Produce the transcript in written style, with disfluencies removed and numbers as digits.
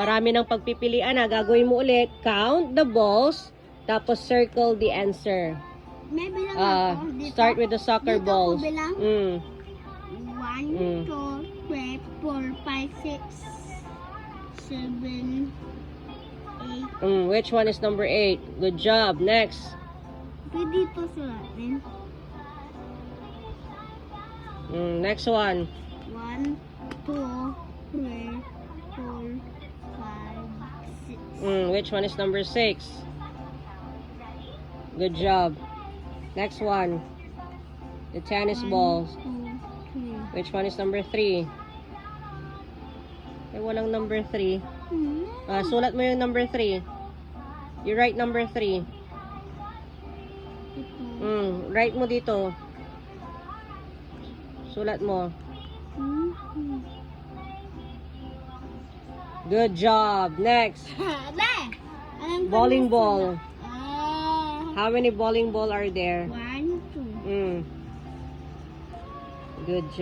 Marami ng pagpipilian na. Gagawin mo ulit. Count the balls. Tapos circle the answer. May bilang ako. Dito. Start with the soccer Dito balls. Ako bilang. 1, 2, 3, 4, 5, 6, 7, 8. Which one is number 8? Good job. Next. Pwede ito sulatin. Next one. 1, 2, 3, 4, 5, 6. Which one is number 6? Good job. Next one. The tennis balls. 1, 2, 3. Which one is number 3? Ay, walang number 3. Sulat mo yung number 3. You write number 3. Ito. Write mo dito. Sulat mo. Good job. Next. Bowling ball. How many bowling ball are there? 1, 2. Good job.